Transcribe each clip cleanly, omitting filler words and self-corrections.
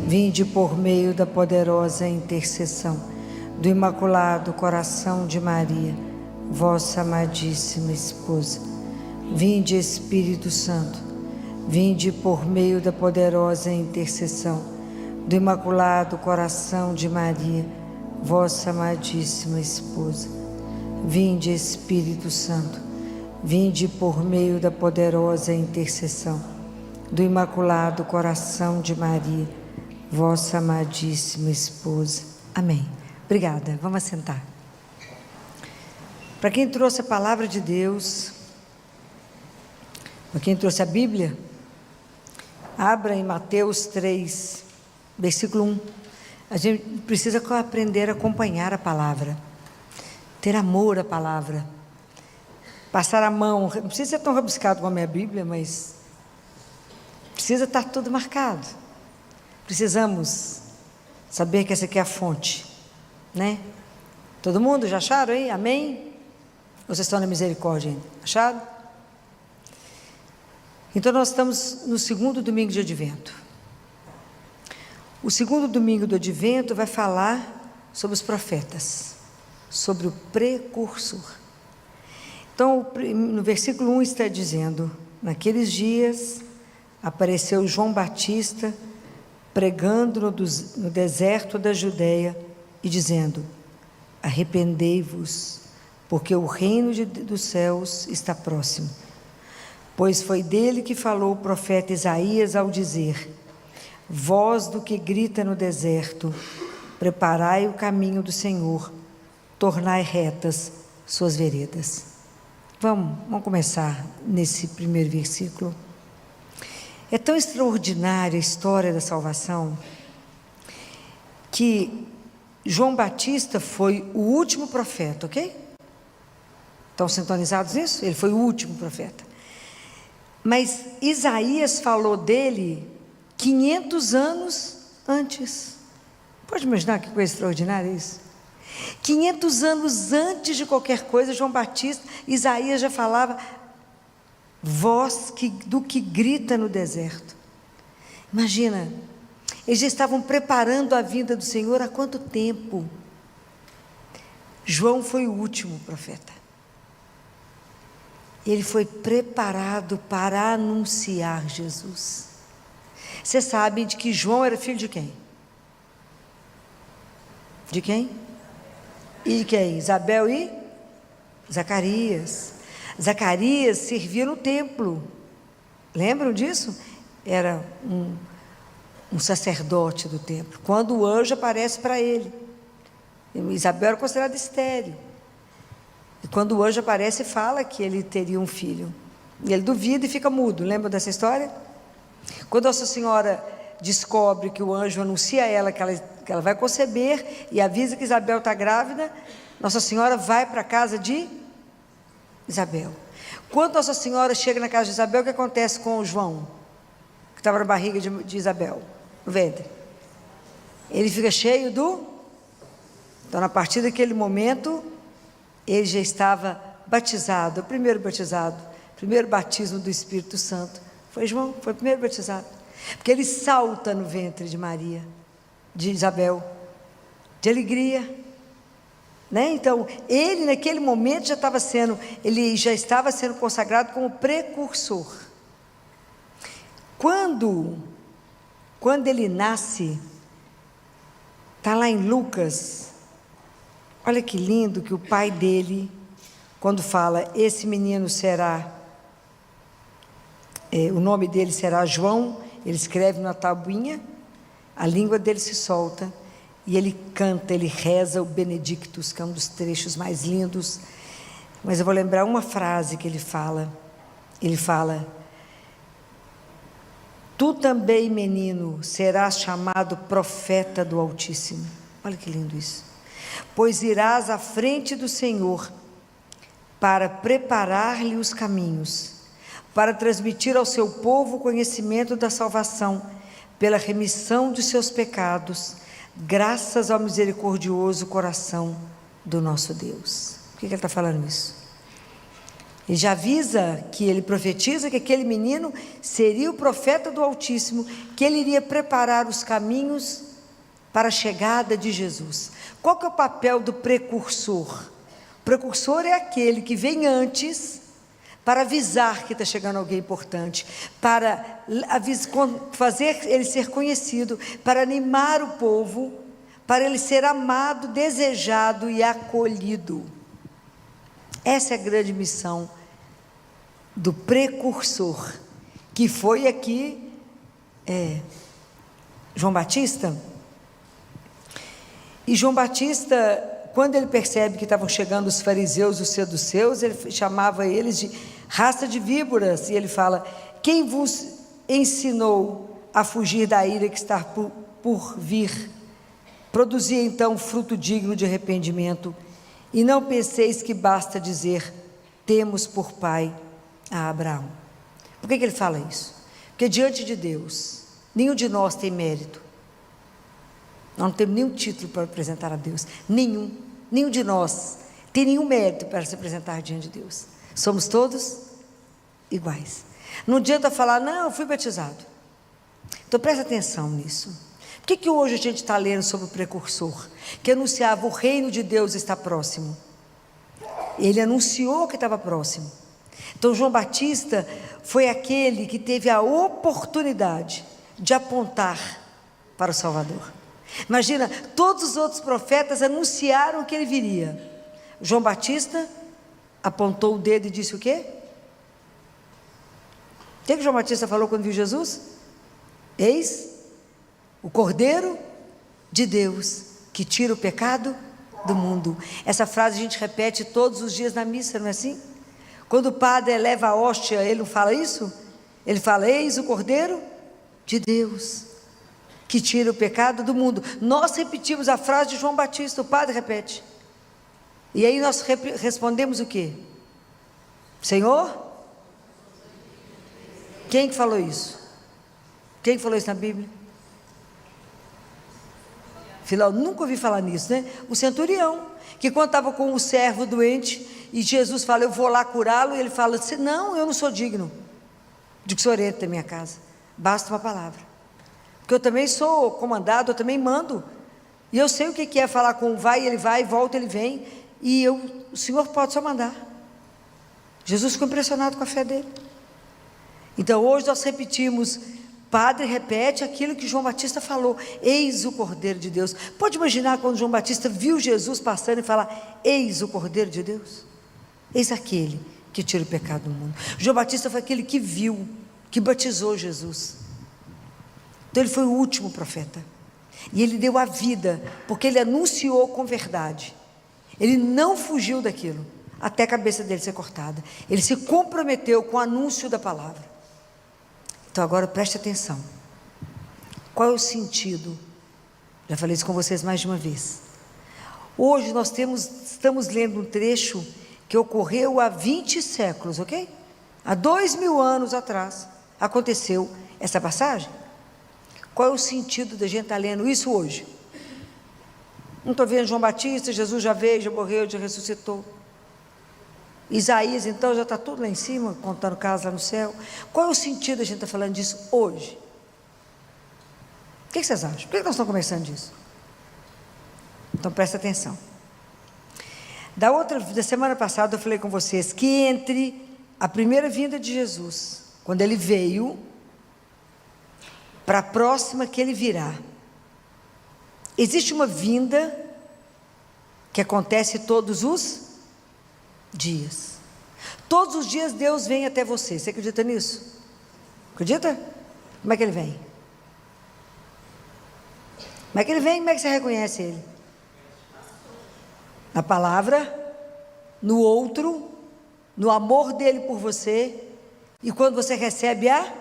Vinde por meio da poderosa intercessão do Imaculado Coração de Maria, vossa amadíssima esposa. Vinde, Espírito Santo, vinde por meio da poderosa intercessão do Imaculado Coração de Maria, vossa amadíssima esposa. Vinde, Espírito Santo, vinde por meio da poderosa intercessão do Imaculado Coração de Maria, vossa amadíssima esposa. Amém. Obrigada. Vamos assentar. Para quem trouxe a palavra de Deus, para quem trouxe a Bíblia, abra em Mateus 3, versículo 1. A gente precisa aprender a acompanhar a palavra, ter amor à palavra, passar a mão. Não precisa ser tão rabiscado como a minha Bíblia, mas precisa estar tudo marcado. Precisamos saber que essa aqui é a fonte, né? Todo mundo já acharam aí? Amém? Ou vocês estão na misericórdia ainda? Acharam? Então nós estamos no segundo domingo de Advento. O segundo domingo do Advento vai falar sobre os profetas, sobre o precursor. Então no versículo 1 está dizendo: naqueles dias apareceu João Batista pregando no deserto da Judeia e dizendo: arrependei-vos, porque o reino dos céus está próximo. Pois foi dele que falou o profeta Isaías ao dizer: voz do que grita no deserto, preparai o caminho do Senhor, tornai retas suas veredas. Vamos começar nesse primeiro versículo. É tão extraordinária a história da salvação que João Batista foi o último profeta, ok? Estão sintonizados nisso? Ele foi o último profeta. Mas Isaías falou dele 500 anos antes. Pode imaginar que coisa extraordinária isso? 500 anos antes de qualquer coisa, João Batista, Isaías já falava voz do que grita no deserto. Imagina, eles já estavam preparando a vinda do Senhor há quanto tempo? João foi o último profeta. Ele foi preparado para anunciar Jesus. Vocês sabem de que João era filho de quem? De quem? E de quem? Isabel e Zacarias. Zacarias servia no templo. Lembram disso? Era um sacerdote do templo. Quando o anjo aparece para ele, Isabel era considerada estéril. E quando o anjo aparece, fala que ele teria um filho. E ele duvida e fica mudo. Lembram dessa história? Quando Nossa Senhora descobre que o anjo anuncia a ela que ela vai conceber e avisa que Isabel está grávida, Nossa Senhora vai para a casa de Isabel. Quando Nossa Senhora chega na casa de Isabel, o que acontece com o João, que estava na barriga de Isabel, no ventre? Ele fica cheio Então, a partir daquele momento, ele já estava batizado, o primeiro batismo do Espírito Santo. Foi João, foi o primeiro batizado. Porque ele salta no ventre de Maria, de Isabel, de alegria. Né? Então, ele naquele momento ele já estava sendo consagrado como precursor. Quando ele nasce, está lá em Lucas, olha que lindo que o pai dele, quando fala, esse menino será, o nome dele será João, ele escreve na tabuinha, a língua dele se solta, e ele canta, ele reza o Benedictus, que é um dos trechos mais lindos. Mas eu vou lembrar uma frase que ele fala. Ele fala: tu também, menino, serás chamado profeta do Altíssimo. Olha que lindo isso. Pois irás à frente do Senhor para preparar-lhe os caminhos, para transmitir ao seu povo o conhecimento da salvação, pela remissão de seus pecados, graças ao misericordioso coração do nosso Deus. Por que ele está falando isso? Ele já avisa, que ele profetiza que aquele menino seria o profeta do Altíssimo, que ele iria preparar os caminhos para a chegada de Jesus. Qual que é o papel do precursor? O precursor é aquele que vem antes para avisar que está chegando alguém importante, para fazer ele ser conhecido, para animar o povo, para ele ser amado, desejado e acolhido. Essa é a grande missão do precursor, que foi aqui João Batista. E João Batista, quando ele percebe que estavam chegando os fariseus, os saduceus, ele chamava eles de raça de víboras, e ele fala: quem vos ensinou a fugir da ira que está por vir? Produzia então fruto digno de arrependimento, e não penseis que basta dizer: temos por pai a Abraão. Por que ele fala isso? Porque diante de Deus, nenhum de nós tem mérito. Nós não temos nenhum título para apresentar a Deus, nenhum de nós tem nenhum mérito para se apresentar diante de Deus. Somos todos iguais. Não adianta falar: não, eu fui batizado. Então presta atenção nisso. Por que hoje a gente está lendo sobre o precursor, que anunciava o reino de Deus está próximo? Ele anunciou que estava próximo. Então João Batista foi aquele que teve a oportunidade de apontar para o Salvador. Imagina, todos os outros profetas anunciaram que ele viria. João Batista apontou o dedo e disse o quê? O que João Batista falou quando viu Jesus? Eis o Cordeiro de Deus, que tira o pecado do mundo. Essa frase a gente repete todos os dias na missa, não é assim? Quando o padre eleva a hóstia, ele não fala isso? Ele fala: eis o Cordeiro de Deus, que tira o pecado do mundo. Nós repetimos a frase de João Batista, o padre repete. E aí nós respondemos o quê? Senhor? Quem que falou isso? Quem falou isso na Bíblia? Filó, nunca ouvi falar nisso, né? O centurião, que quando estava com o servo doente, e Jesus fala: eu vou lá curá-lo, e ele fala assim: não, eu não sou digno de que o senhor entre na minha casa, basta uma palavra, porque eu também sou comandado, eu também mando, e eu sei o que é falar com vai, ele vai, volta, ele vem, e o senhor pode só mandar. Jesus ficou impressionado com a fé dele. Então hoje nós repetimos, padre repete aquilo que João Batista falou: eis o Cordeiro de Deus. Pode imaginar quando João Batista viu Jesus passando e falar: eis o Cordeiro de Deus, eis aquele que tira o pecado do mundo. João Batista foi aquele que viu, que batizou Jesus. Então ele foi o último profeta, e ele deu a vida, porque ele anunciou com verdade. Ele não fugiu daquilo, até a cabeça dele ser cortada. Ele se comprometeu com o anúncio da palavra. Então agora preste atenção. Qual é o sentido? Já falei isso com vocês mais de uma vez. Hoje nós estamos lendo um trecho que ocorreu há 20 séculos, ok? Há 2000 anos atrás aconteceu essa passagem. Qual é o sentido da gente estar lendo isso hoje? Não estou vendo João Batista, Jesus já veio, já morreu, já ressuscitou. Isaías então já está tudo lá em cima, contando casa lá no céu. Qual é o sentido da gente estar falando disso hoje? O que vocês acham? Por que nós estamos conversando disso? Então presta atenção. Da semana passada eu falei com vocês que entre a primeira vinda de Jesus, quando ele veio, para a próxima que ele virá, existe uma vinda que acontece todos os dias. Todos os dias Deus vem até você. Você acredita nisso? Acredita? Como é que ele vem? Como é que ele vem? Como é que você reconhece ele? Na palavra, no outro, no amor dele por você, e quando você recebe a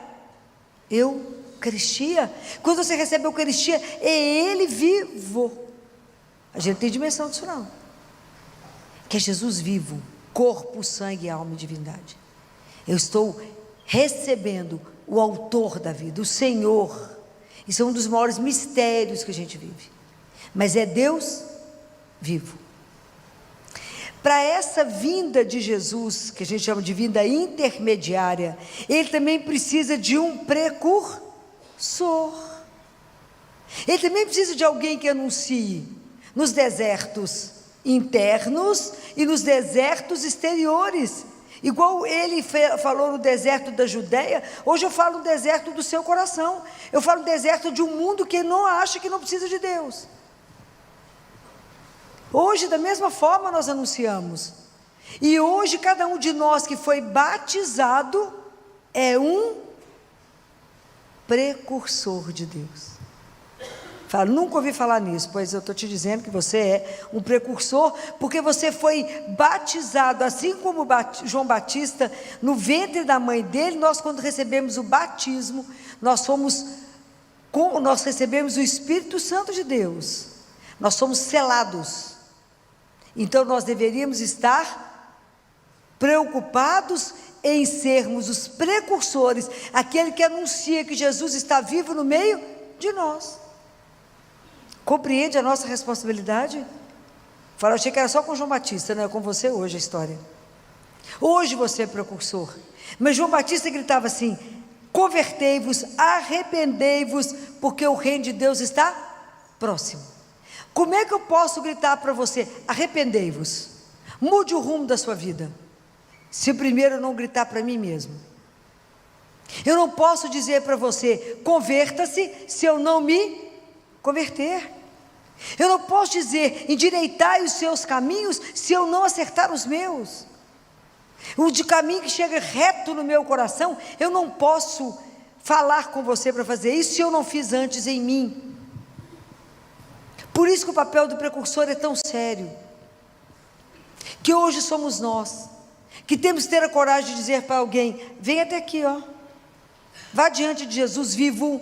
Eucaristia. Quando você recebe a Eucaristia, é ele vivo. A gente tem dimensão disso não, que é Jesus vivo, corpo, sangue, alma e divindade. Eu estou recebendo o autor da vida, o Senhor. Isso é um dos maiores mistérios que a gente vive, mas é Deus vivo. para essa vinda de Jesus, que a gente chama de vinda intermediária, ele também precisa de um precursor. Ele também precisa de alguém que anuncie nos desertos internos e nos desertos exteriores. Igual ele falou no deserto da Judéia, hoje eu falo no deserto do seu coração. Eu falo no deserto de um mundo que não acha que não precisa de Deus. Hoje, da mesma forma, nós anunciamos. E hoje, cada um de nós que foi batizado é um precursor de Deus. Falo, nunca ouvi falar nisso, pois eu estou te dizendo que você é um precursor, porque você foi batizado, assim como João Batista, no ventre da mãe dele. Nós, quando recebemos o batismo, nós recebemos o Espírito Santo de Deus, nós somos selados. Então nós deveríamos estar preocupados em sermos os precursores, aquele que anuncia que Jesus está vivo no meio de nós. Compreende a nossa responsabilidade? Fala, eu achei que era só com João Batista, não é com você hoje a história. Hoje você é precursor. Mas João Batista gritava assim: convertei-vos, arrependei-vos, porque o reino de Deus está próximo. Como é que eu posso gritar para você: arrependei-vos, mude o rumo da sua vida, se primeiro eu não gritar para mim mesmo? Eu não posso dizer para você: converta-se, se eu não me converter. Eu não posso dizer: endireitai os seus caminhos, se eu não acertar os meus. O de caminho que chega reto no meu coração, eu não posso falar com você para fazer isso, se eu não fiz antes em mim. Por isso que o papel do precursor é tão sério, que hoje somos nós, que temos que ter a coragem de dizer para alguém: vem até aqui, ó, vá diante de Jesus vivo,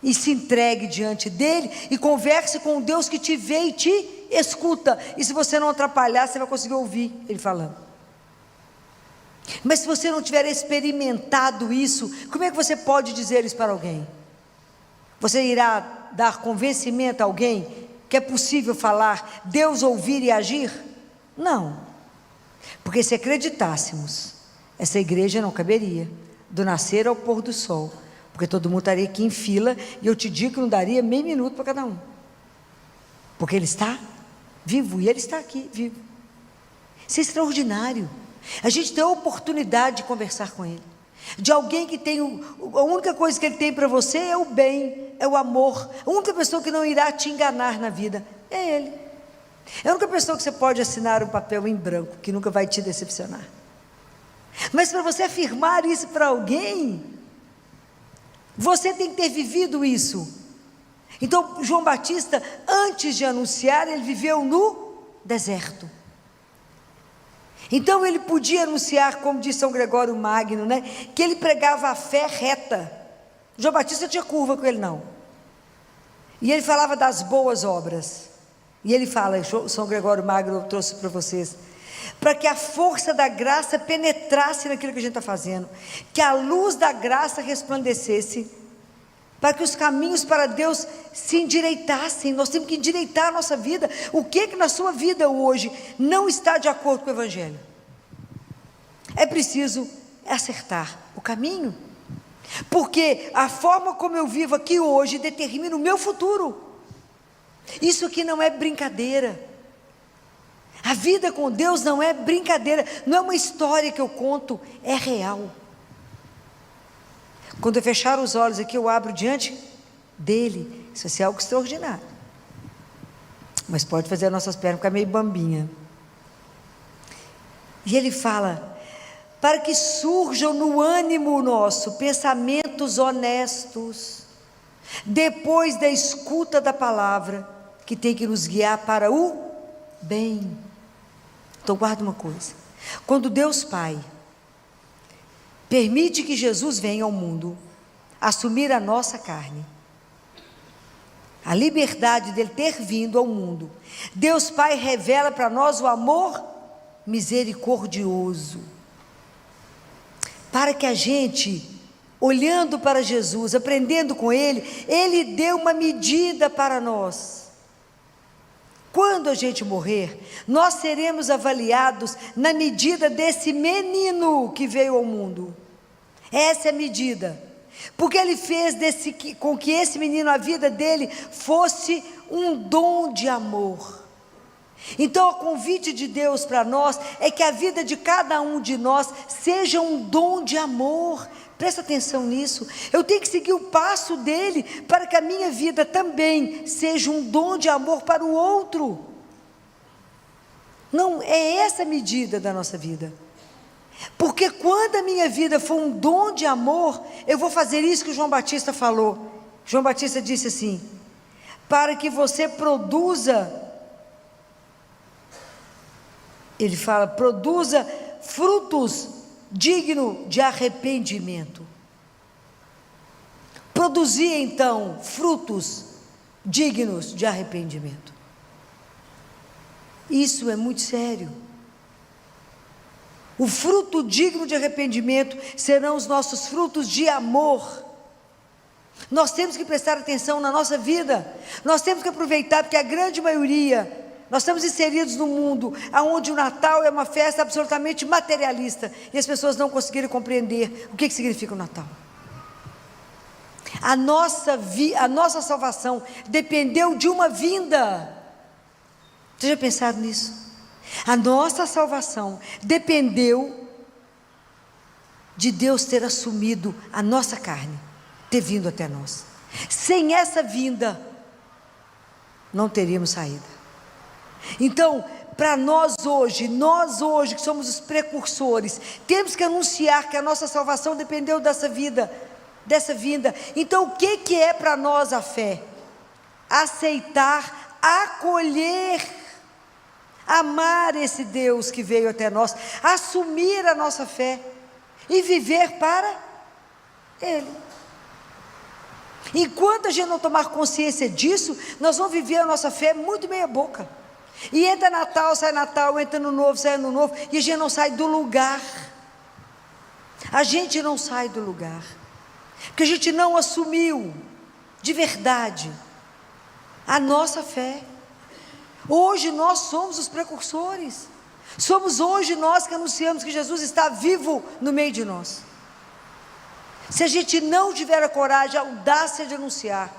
e se entregue diante dele, e converse com o Deus que te vê e te escuta, e se você não atrapalhar, você vai conseguir ouvir ele falando. Mas se você não tiver experimentado isso, como é que você pode dizer isso para alguém? Você irá dar convencimento a alguém que é possível falar, Deus ouvir e agir? Não, porque se acreditássemos, essa igreja não caberia, do nascer ao pôr do sol, porque todo mundo estaria aqui em fila, e eu te digo que não daria meio minuto para cada um, porque ele está vivo, e ele está aqui vivo. Isso é extraordinário. A gente tem a oportunidade de conversar com ele, de alguém que tem a única coisa que ele tem para você é o bem, é o amor. A única pessoa que não irá te enganar na vida é ele. É a única pessoa que você pode assinar um papel em branco, que nunca vai te decepcionar. Mas para você afirmar isso para alguém, você tem que ter vivido isso. Então João Batista, antes de anunciar, ele viveu no deserto. Então ele podia anunciar, como diz São Gregório Magno, né, que ele pregava a fé reta. João Batista tinha curva com ele não. E ele falava das boas obras. E ele fala, São Gregório Magno, eu trouxe para vocês, para que a força da graça penetrasse naquilo que a gente está fazendo, que a luz da graça resplandecesse, para que os caminhos para Deus se endireitassem. Nós temos que endireitar a nossa vida. O que na sua vida hoje não está de acordo com o Evangelho? É preciso acertar o caminho, porque a forma como eu vivo aqui hoje determina o meu futuro. Isso aqui não é brincadeira. A vida com Deus não é brincadeira, não é uma história que eu conto, é real. Quando eu fechar os olhos aqui, eu abro diante dele. Isso vai ser algo extraordinário, mas pode fazer as nossas pernas ficar meio bambinha. E ele fala, para que surjam no ânimo nosso pensamentos honestos, depois da escuta da palavra, que tem que nos guiar para o bem. Então guarda uma coisa, quando Deus Pai permite que Jesus venha ao mundo, assumir a nossa carne, a liberdade dele ter vindo ao mundo, Deus Pai revela para nós o amor misericordioso, para que a gente, olhando para Jesus, aprendendo com ele, ele deu uma medida para nós, Quando a gente morrer, nós seremos avaliados na medida desse menino que veio ao mundo. Essa é a medida. Porque ele fez com que esse menino, a vida dele, fosse um dom de amor. Então, o convite de Deus para nós é que a vida de cada um de nós seja um dom de amor. Presta atenção nisso. Eu tenho que seguir o passo dele para que a minha vida também seja um dom de amor para o outro. Não é essa a medida da nossa vida. Porque quando a minha vida for um dom de amor, eu vou fazer isso que o João Batista falou. João Batista disse assim: para que você produza, ele fala, produza frutos dignos de arrependimento. Produzir então frutos dignos de arrependimento. Isso é muito sério. O fruto digno de arrependimento serão os nossos frutos de amor. Nós temos que prestar atenção na nossa vida. Nós temos que aproveitar, porque a grande maioria, nós estamos inseridos num mundo onde o Natal é uma festa absolutamente materialista, e as pessoas não conseguiram compreender o que significa o Natal. A nossa salvação dependeu de uma vinda. Você já pensado nisso? A nossa salvação dependeu de Deus ter assumido a nossa carne, ter vindo até nós. Sem essa vinda, não teríamos saída. Então, para nós hoje que somos os precursores, temos que anunciar que a nossa salvação dependeu dessa vinda. Então, o que é para nós a fé? Aceitar, acolher, amar esse Deus que veio até nós, assumir a nossa fé e viver para Ele. Enquanto a gente não tomar consciência disso, nós vamos viver a nossa fé muito meia boca. E entra Natal, entra no novo, sai no novo, e a gente não sai do lugar. A gente não sai do lugar, porque a gente não assumiu de verdade a nossa fé. Hoje nós somos os precursores. Somos hoje nós que anunciamos que Jesus está vivo no meio de nós. Se a gente não tiver a coragem, a audácia de anunciar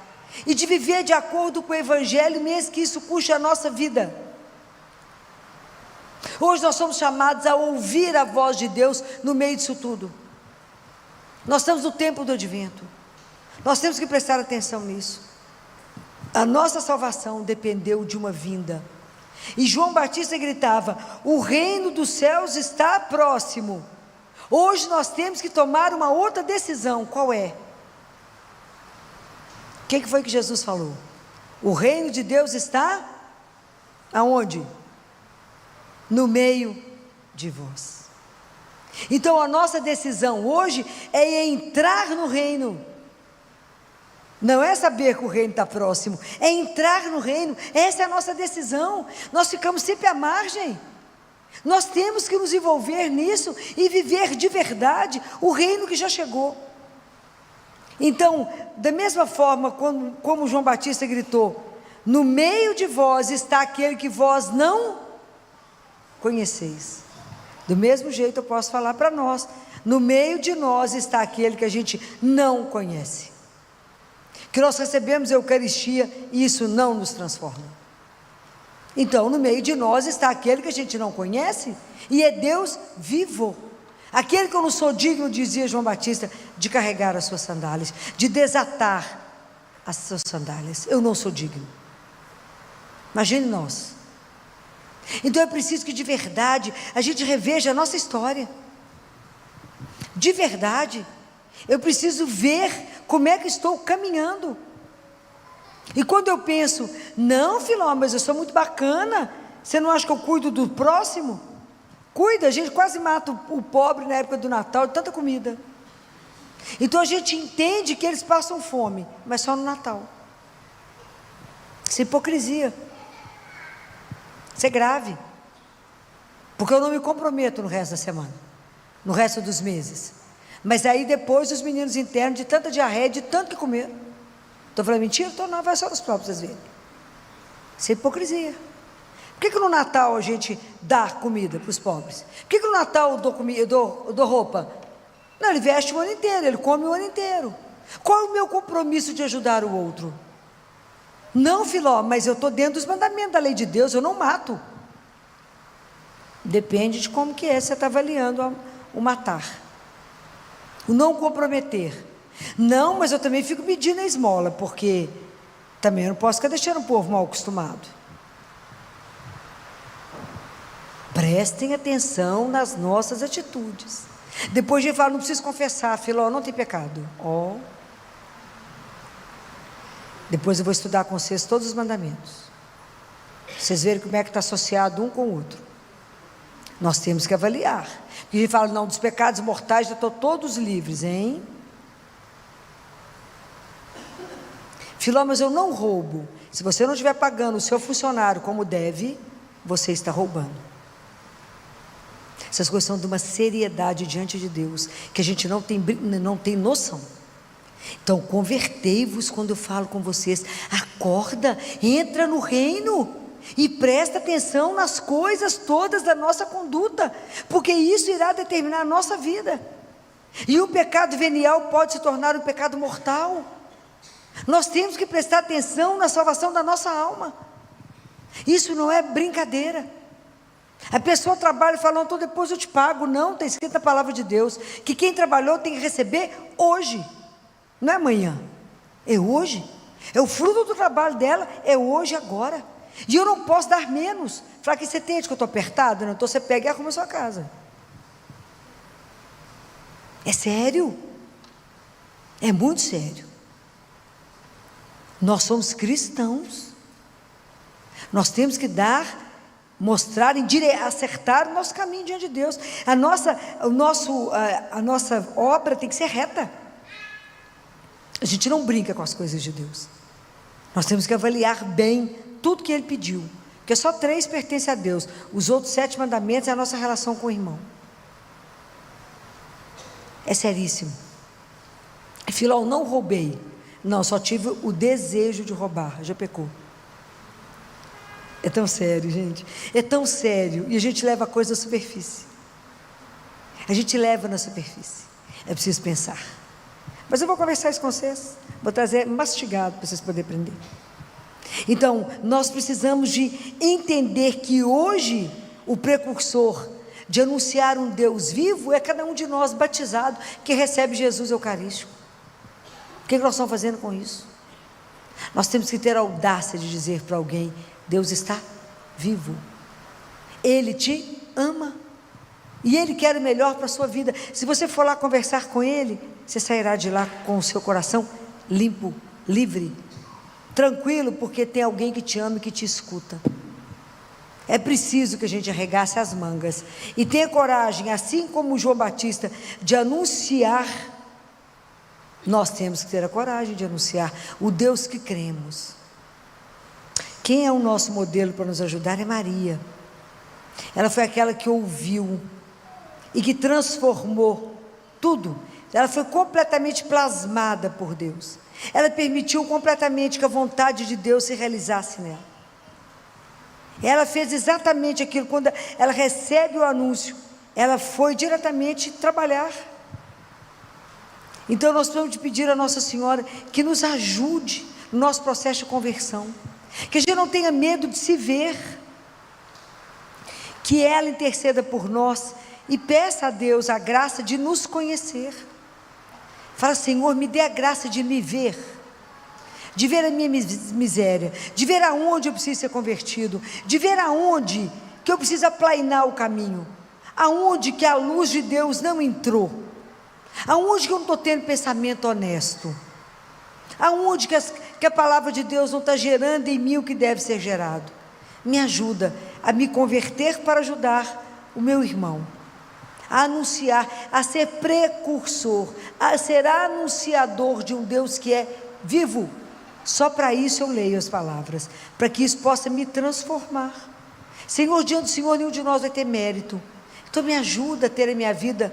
e de viver de acordo com o Evangelho, mesmo que isso custe a nossa vida. Hoje nós somos chamados a ouvir a voz de Deus no meio disso tudo. Nós estamos no tempo do advento. Nós temos que prestar atenção nisso. A nossa salvação dependeu de uma vinda. E João Batista gritava: o reino dos céus está próximo. Hoje nós temos que tomar uma outra decisão. Qual é? O que foi que Jesus falou? O reino de Deus está aonde? No meio de vós. Então a nossa decisão hoje é entrar no reino. Não é saber que o reino está próximo, é entrar no reino. Essa é a nossa decisão. Nós ficamos sempre à margem. Nós temos que nos envolver nisso e viver de verdade o reino que já chegou. Então, da mesma forma como João Batista gritou: no meio de vós está aquele que vós não conheceis. Do mesmo jeito eu posso falar para nós: no meio de nós está aquele que a gente não conhece. Que nós recebemos a Eucaristia e isso não nos transforma. Então, no meio de nós está aquele que a gente não conhece, e é Deus vivo. Aquele que eu não sou digno, dizia João Batista, de carregar as suas sandálias, de desatar as suas sandálias. Eu não sou digno. Imagine nós. Então é preciso que de verdade a gente reveja a nossa história. De verdade. Eu preciso ver como é que estou caminhando. E quando eu penso: não, Filó, mas eu sou muito bacana, você não acha que eu cuido do próximo? Cuida, a gente quase mata o pobre na época do Natal, de tanta comida. Então a gente entende que eles passam fome, mas só no Natal. Isso é hipocrisia. Isso é grave. Porque eu não me comprometo no resto da semana, no resto dos meses. Mas aí depois os meninos internos, de tanta diarreia, de tanto que comeram. Estou falando mentira? Então não, vai só nos próprios às vezes. Isso é hipocrisia. Por que no Natal a gente dá comida para os pobres? Por que no Natal eu dou roupa? Não, ele veste o ano inteiro, ele come o ano inteiro. Qual é o meu compromisso de ajudar o outro? Não, Filó, mas eu estou dentro dos mandamentos da lei de Deus, eu não mato. Depende de como que é, você está avaliando o matar. O não comprometer. Não, mas eu também fico medindo a esmola, porque também eu não posso ficar deixando o povo mal acostumado. Prestem atenção nas nossas atitudes. Depois a gente fala, não preciso confessar, Filó, não tem pecado. Depois eu vou estudar com vocês todos os mandamentos. Vocês verem como é que está associado um com o outro. Nós temos que avaliar. Porque a gente fala, não, dos pecados mortais já estão todos livres, hein? Filó, mas eu não roubo. Se você não estiver pagando o seu funcionário como deve, você está roubando. Essas coisas são de uma seriedade diante de Deus, que a gente não tem noção. Então, convertei-vos quando eu falo com vocês. Acorda, entra no reino e presta atenção nas coisas todas da nossa conduta, porque isso irá determinar a nossa vida. E o pecado venial pode se tornar um pecado mortal. Nós temos que prestar atenção na salvação da nossa alma. Isso não é brincadeira. A pessoa trabalha e fala, então depois eu te pago. Não, está escrito na palavra de Deus, que quem trabalhou tem que receber hoje, não é amanhã, é hoje. É o fruto do trabalho dela, é hoje, agora. E eu não posso dar menos. Falar que você tem, que eu estou apertado, não? Então você pega e arruma a sua casa. É sério. É muito sério. Nós somos cristãos. Nós temos que mostrar, acertar o nosso caminho diante de Deus. A nossa obra tem que ser reta. A gente não brinca com as coisas de Deus. Nós temos que avaliar bem tudo que Ele pediu, porque só 3 pertencem a Deus. Os outros 7 mandamentos é a nossa relação com o irmão. É seríssimo. Filó, não roubei. Não, só tive o desejo de roubar. Já pecou. É tão sério, gente. É tão sério. E a gente leva a coisa à superfície. A gente leva na superfície. É preciso pensar. Mas eu vou conversar isso com vocês. Vou trazer mastigado para vocês poderem aprender. Então, nós precisamos de entender que hoje o precursor de anunciar um Deus vivo é cada um de nós batizado que recebe Jesus Eucarístico. O que nós estamos fazendo com isso? Nós temos que ter a audácia de dizer para alguém, Deus está vivo, Ele te ama, e Ele quer o melhor para a sua vida. Se você for lá conversar com Ele, você sairá de lá com o seu coração limpo, livre, tranquilo, porque tem alguém que te ama e que te escuta. É preciso que a gente arregace as mangas e tenha coragem, assim como João Batista, de anunciar. Nós temos que ter a coragem de anunciar o Deus que cremos. Quem é o nosso modelo para nos ajudar é Maria. Ela foi aquela que ouviu e que transformou tudo. Ela foi completamente plasmada por Deus. Ela permitiu completamente que a vontade de Deus se realizasse nela. Ela fez exatamente aquilo. Quando ela recebe o anúncio, ela foi diretamente trabalhar. Então nós precisamos de pedir a Nossa Senhora que nos ajude no nosso processo de conversão, que a gente não tenha medo de se ver, que ela interceda por nós e peça a Deus a graça de nos conhecer. Fala, Senhor, me dê a graça de me ver, de ver a minha miséria, de ver aonde eu preciso ser convertido, de ver aonde que eu preciso aplainar o caminho, aonde que a luz de Deus não entrou, aonde que eu não estou tendo pensamento honesto, aonde que a palavra de Deus não está gerando em mim o que deve ser gerado. Me ajuda a me converter para ajudar o meu irmão, a anunciar, a ser precursor, a ser anunciador de um Deus que é vivo. Só para isso eu leio as palavras, para que isso possa me transformar. Senhor, diante do Senhor, nenhum de nós vai ter mérito. Então me ajuda a ter a minha vida,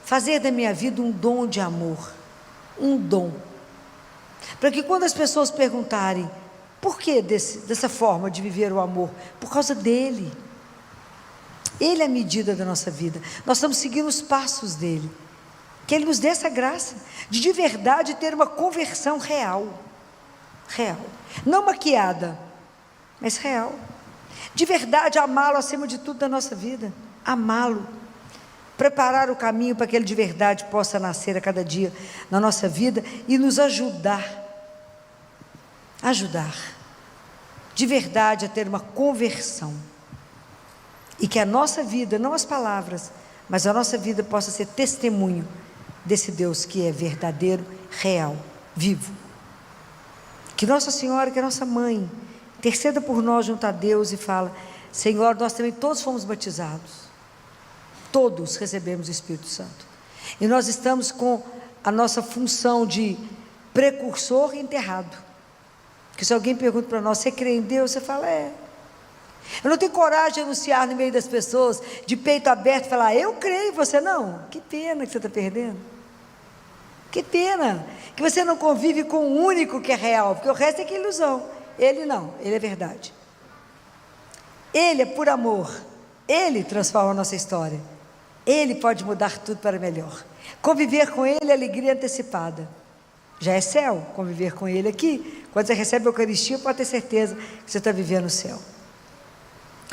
fazer da minha vida um dom de amor, um dom, para que quando as pessoas perguntarem, Por que dessa forma de viver o amor? Por causa dele. Ele é a medida da nossa vida. Nós estamos seguindo os passos dele. Que ele nos dê essa graça de verdade ter uma conversão real. Real. Não maquiada, mas real. De verdade amá-lo acima de tudo da nossa vida. Amá-lo. Preparar o caminho para que ele de verdade possa nascer a cada dia na nossa vida e nos ajudar. Ajudar. De verdade a ter uma conversão. E que a nossa vida, não as palavras, mas a nossa vida possa ser testemunho desse Deus que é verdadeiro, real, vivo. Que Nossa Senhora, que a nossa mãe, interceda por nós junto a Deus e fala: Senhor, nós também todos fomos batizados. Todos recebemos o Espírito Santo. E nós estamos com a nossa função de precursor enterrado. Que se alguém pergunta para nós: você crê em Deus? Você fala: é. Eu não tenho coragem de anunciar no meio das pessoas, de peito aberto, falar: eu creio, você não. Que pena que você está perdendo. Que pena que você não convive com o único que é real, porque o resto é que ilusão. Ele não, ele é verdade. Ele é por amor. Ele transforma a nossa história. Ele pode mudar tudo para melhor. Conviver com ele é alegria antecipada. Já é céu conviver com ele aqui. Quando você recebe a Eucaristia, pode ter certeza que você está vivendo o céu.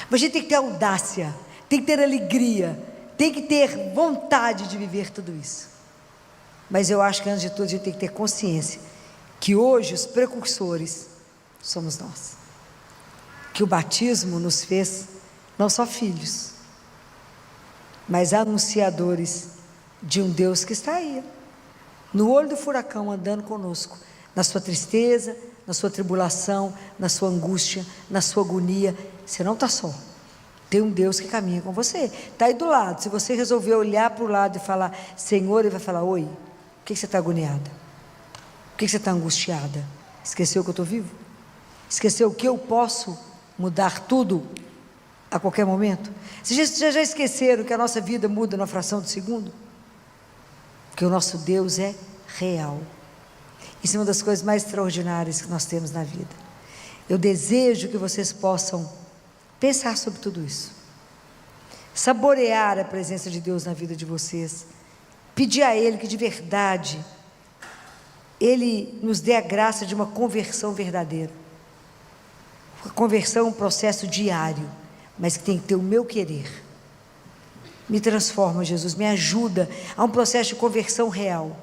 Mas a gente tem que ter audácia, tem que ter alegria, tem que ter vontade de viver tudo isso. Mas eu acho que antes de tudo a gente tem que ter consciência que hoje os precursores somos nós. Que o batismo nos fez não só filhos, mas anunciadores de um Deus que está aí, no olho do furacão, andando conosco, na sua tristeza, na sua tribulação, na sua angústia, na sua agonia. Você não está só. Tem um Deus que caminha com você. Está aí do lado. Se você resolver olhar para o lado e falar: Senhor, Ele vai falar: oi, por que você está agoniada? Por que você está angustiada? Esqueceu que eu estou vivo? Esqueceu que eu posso mudar tudo a qualquer momento? Vocês já esqueceram que a nossa vida muda na fração de segundo? Que o nosso Deus é real. Isso é uma das coisas mais extraordinárias que nós temos na vida. Eu desejo que vocês possam pensar sobre tudo isso, saborear a presença de Deus na vida de vocês, pedir a Ele que de verdade Ele nos dê a graça de uma conversão verdadeira. A conversão é um processo diário, mas que tem que ter o meu querer. Me transforma, Jesus, me ajuda a um processo de conversão real,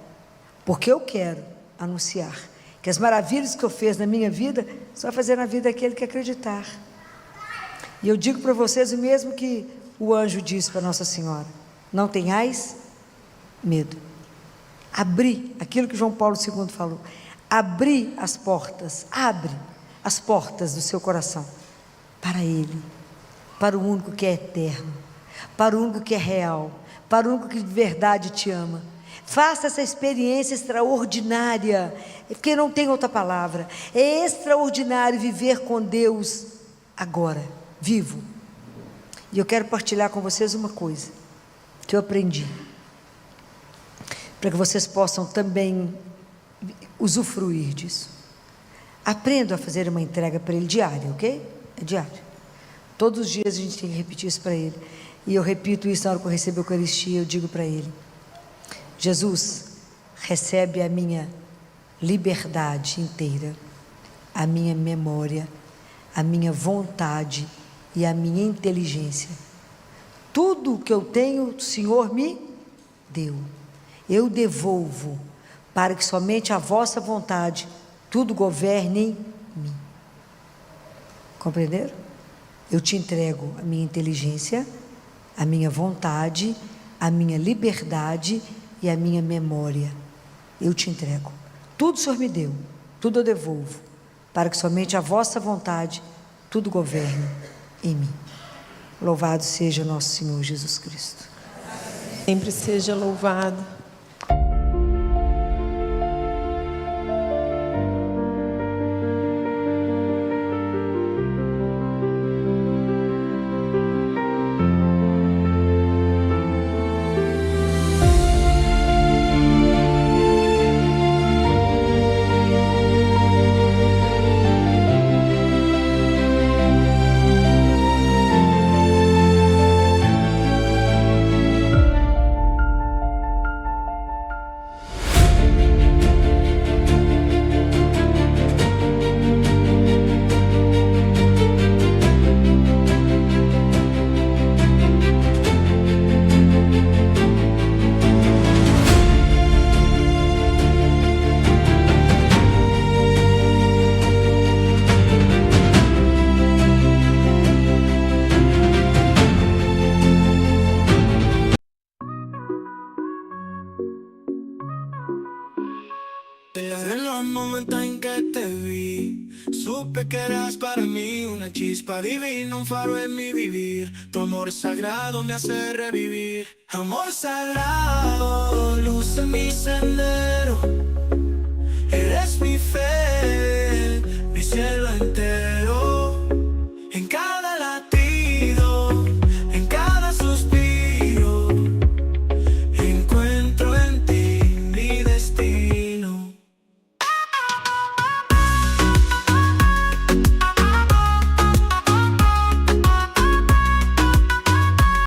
porque eu quero anunciar que as maravilhas que eu fiz na minha vida, só vai fazer na vida daquele que acreditar. E eu digo para vocês o mesmo que o anjo disse para Nossa Senhora: não tenhais medo. Abri, aquilo que João Paulo II falou, abri as portas, abre as portas do seu coração, para Ele, para o único que é eterno, para o único que é real, para o único que de verdade te ama. Faça essa experiência extraordinária, porque não tem outra palavra. É extraordinário viver com Deus agora, vivo. E eu quero partilhar com vocês uma coisa que eu aprendi, para que vocês possam também usufruir disso. Aprenda a fazer uma entrega para Ele diária, ok? É diário. Todos os dias a gente tem que repetir isso para Ele. E eu repito isso na hora que eu recebo a Eucaristia, eu digo para Ele: Jesus, recebe a minha liberdade inteira, a minha memória, a minha vontade e a minha inteligência. Tudo o que eu tenho, o Senhor me deu. Eu devolvo, para que somente a vossa vontade tudo governe em mim. Compreenderam? Eu te entrego a minha inteligência, a minha vontade, a minha liberdade e a minha memória. Eu te entrego. Tudo o Senhor me deu, tudo eu devolvo, para que somente a vossa vontade tudo governe em mim. Louvado seja nosso Senhor Jesus Cristo. Sempre seja louvado. supe que eras para mí una chispa divina, un faro en mi vivir. Tu amor sagrado me hace revivir. Amor sagrado, luz en mi sendero. Eres mi fe,